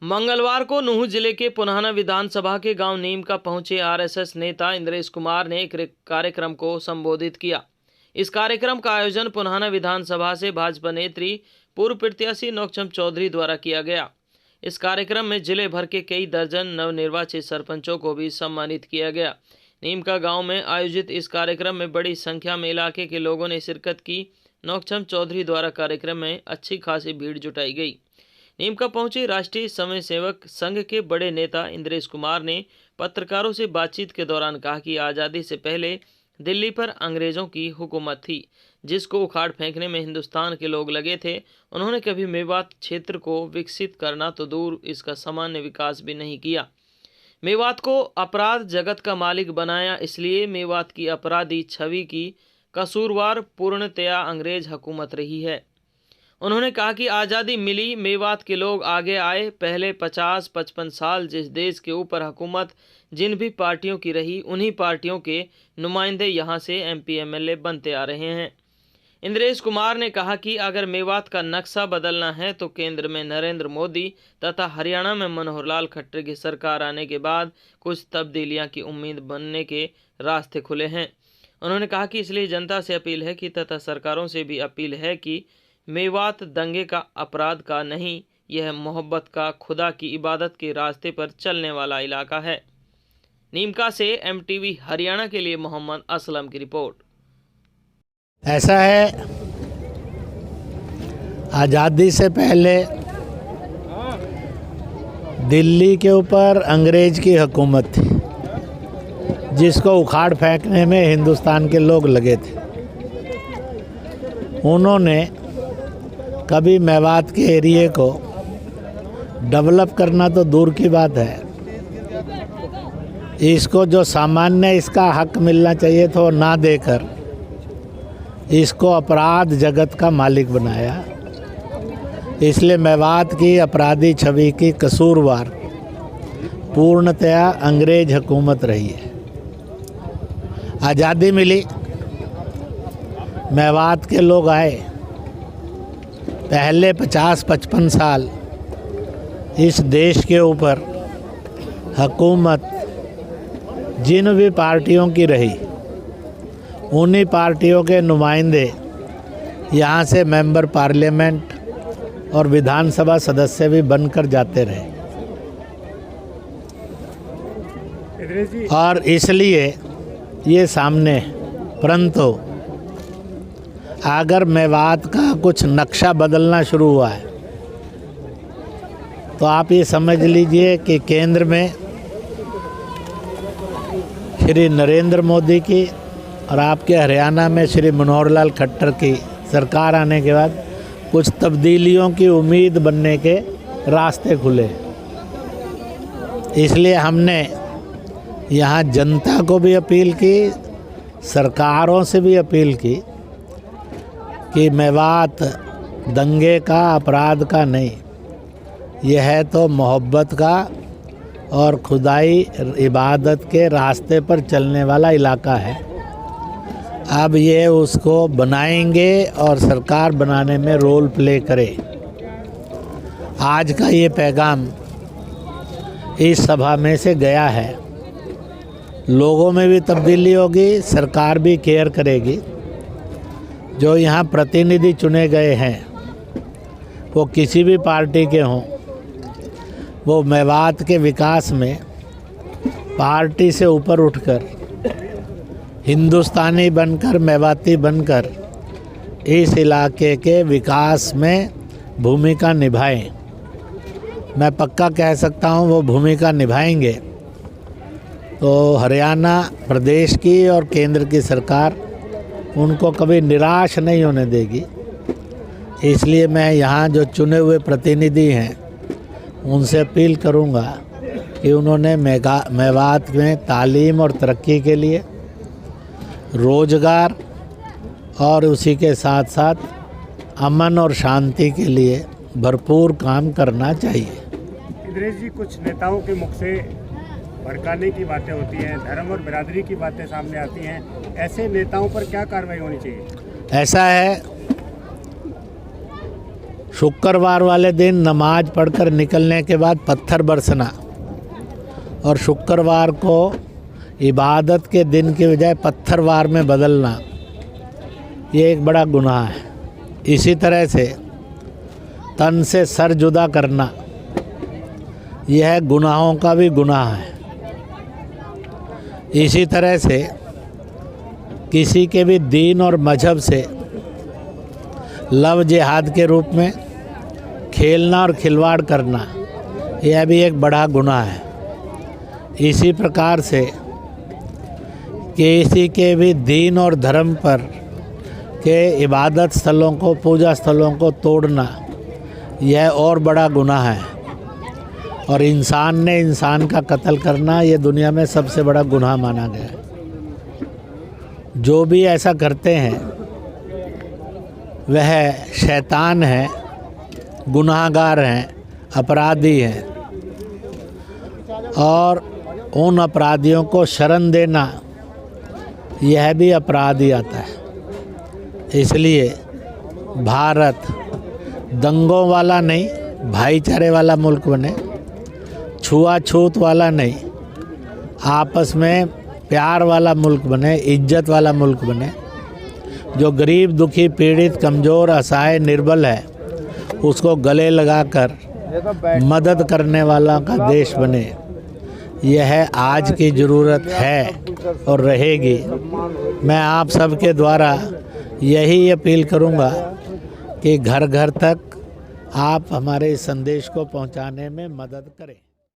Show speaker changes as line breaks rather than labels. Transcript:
मंगलवार को नूंह जिले के पुनाना विधानसभा के गांव नीमका पहुंचे आरएसएस नेता इंद्रेश कुमार ने एक कार्यक्रम को संबोधित किया। इस कार्यक्रम का आयोजन पुनाना विधानसभा से भाजपा नेत्री पूर्व प्रत्याशी नौकचंद चौधरी द्वारा किया गया। इस कार्यक्रम में जिले भर के कई दर्जन नवनिर्वाचित सरपंचों को भी सम्मानित किया गया। नीमका गांव में आयोजित इस कार्यक्रम में बड़ी संख्या में इलाके के लोगों ने शिरकत की। नौकचंद चौधरी द्वारा कार्यक्रम में अच्छी खासी भीड़ जुटाई गई। नीमका पहुंचे राष्ट्रीय स्वयंसेवक संघ के बड़े नेता इंद्रेश कुमार ने पत्रकारों से बातचीत के दौरान कहा कि आज़ादी से पहले दिल्ली पर अंग्रेजों की हुकूमत थी, जिसको उखाड़ फेंकने में हिंदुस्तान के लोग लगे थे। उन्होंने कभी मेवात क्षेत्र को विकसित करना तो दूर, इसका सामान्य विकास भी नहीं किया। मेवात को अपराध जगत का मालिक बनाया, इसलिए मेवात की अपराधी छवि की कसूरवार पूर्णतया अंग्रेज हुकूमत रही है। उन्होंने कहा कि आज़ादी मिली, मेवात के लोग आगे आए। पहले 50-55 साल जिस देश के ऊपर हुकूमत जिन भी पार्टियों की रही, उन्हीं पार्टियों के नुमाइंदे यहाँ से MP MLA बनते आ रहे हैं। इंद्रेश कुमार ने कहा कि अगर मेवात का नक्शा बदलना है तो केंद्र में नरेंद्र मोदी तथा हरियाणा में मनोहर लाल खट्टर की सरकार आने के बाद कुछ तब्दीलियां की उम्मीद बनने के रास्ते खुले हैं। उन्होंने कहा कि इसलिए जनता से अपील है कि तथा सरकारों से भी अपील है कि मेवात दंगे का अपराध का नहीं, यह मोहब्बत का, खुदा की इबादत के रास्ते पर चलने वाला इलाका है। नीमका से MTV हरियाणा के लिए मोहम्मद असलम की रिपोर्ट।
ऐसा है, आज़ादी से पहले दिल्ली के ऊपर अंग्रेज की हुकूमत थी, जिसको उखाड़ फेंकने में हिंदुस्तान के लोग लगे थे। उन्होंने कभी मेवात के एरिए को डेवलप करना तो दूर की बात है, इसको जो सामान्य इसका हक मिलना चाहिए था ना देकर इसको अपराध जगत का मालिक बनाया। इसलिए मेवात की अपराधी छवि की कसूरवार पूर्णतया अंग्रेज हुकूमत रही है। आज़ादी मिली, मेवात के लोग आए। पहले 50-55 साल इस देश के ऊपर हुकूमत जिन भी पार्टियों की रही, उन्हीं पार्टियों के नुमाइंदे यहाँ से मेंबर पार्लियामेंट और विधानसभा सदस्य भी बनकर जाते रहे। और इसलिए ये सामने, परंतु अगर मेवात का कुछ नक्शा बदलना शुरू हुआ है तो आप ये समझ लीजिए कि केंद्र में श्री नरेंद्र मोदी की और आपके हरियाणा में श्री मनोहर लाल खट्टर की सरकार आने के बाद कुछ तब्दीलियों की उम्मीद बनने के रास्ते खुले। इसलिए हमने यहाँ जनता को भी अपील की, सरकारों से भी अपील की कि मेवात दंगे का, अपराध का नहीं, यह है तो मोहब्बत का और खुदाई इबादत के रास्ते पर चलने वाला इलाका है। अब ये उसको बनाएंगे और सरकार बनाने में रोल प्ले करे। आज का ये पैगाम इस सभा में से गया है, लोगों में भी तब्दीली होगी, सरकार भी केयर करेगी। जो यहाँ प्रतिनिधि चुने गए हैं वो किसी भी पार्टी के हों, वो मेवात के विकास में पार्टी से ऊपर उठकर हिंदुस्तानी बनकर, मेवाती बनकर इस इलाके के विकास में भूमिका निभाएं। मैं पक्का कह सकता हूँ वो भूमिका निभाएंगे तो हरियाणा प्रदेश की और केंद्र की सरकार उनको कभी निराश नहीं होने देगी। इसलिए मैं यहाँ जो चुने हुए प्रतिनिधि हैं उनसे अपील करूँगा कि उन्होंने मेवात में तालीम और तरक्की के लिए, रोजगार और उसी के साथ साथ अमन और शांति के लिए भरपूर काम करना चाहिए।
इंद्रेश जी, कुछ नेताओं के मुख से भड़काने की बातें होती हैं, धर्म और बिरादरी की बातें सामने आती हैं, ऐसे नेताओं पर क्या कार्रवाई होनी चाहिए?
ऐसा है, शुक्रवार वाले दिन नमाज पढ़कर निकलने के बाद पत्थर बरसना और शुक्रवार को इबादत के दिन के बजाय पत्थरवार में बदलना, ये एक बड़ा गुनाह है। इसी तरह से तन से सर जुदा करना, यह गुनाहों का भी गुनाह है। इसी तरह से किसी के भी दीन और मजहब से लव जिहाद के रूप में खेलना और खिलवाड़ करना, यह भी एक बड़ा गुनाह है। इसी प्रकार से किसी के भी दीन और धर्म पर के इबादत स्थलों को, पूजा स्थलों को तोड़ना, यह और बड़ा गुनाह है। और इंसान ने इंसान का कत्ल करना, यह दुनिया में सबसे बड़ा गुनाह माना गया है। जो भी ऐसा करते हैं वह शैतान है, गुनाहगार हैं, अपराधी हैं। और उन अपराधियों को शरण देना, यह भी अपराध ही आता है। इसलिए भारत दंगों वाला नहीं, भाईचारे वाला मुल्क बने, छुआछूत वाला नहीं, आपस में प्यार वाला मुल्क बने, इज्जत वाला मुल्क बने। जो गरीब, दुखी, पीड़ित, कमज़ोर, असहाय, निर्बल है, उसको गले लगाकर मदद करने वाला का देश बने। यह आज की ज़रूरत है और रहेगी। मैं आप सबके द्वारा यही अपील करूंगा कि घर घर तक आप हमारे इस संदेश को पहुंचाने में मदद करें।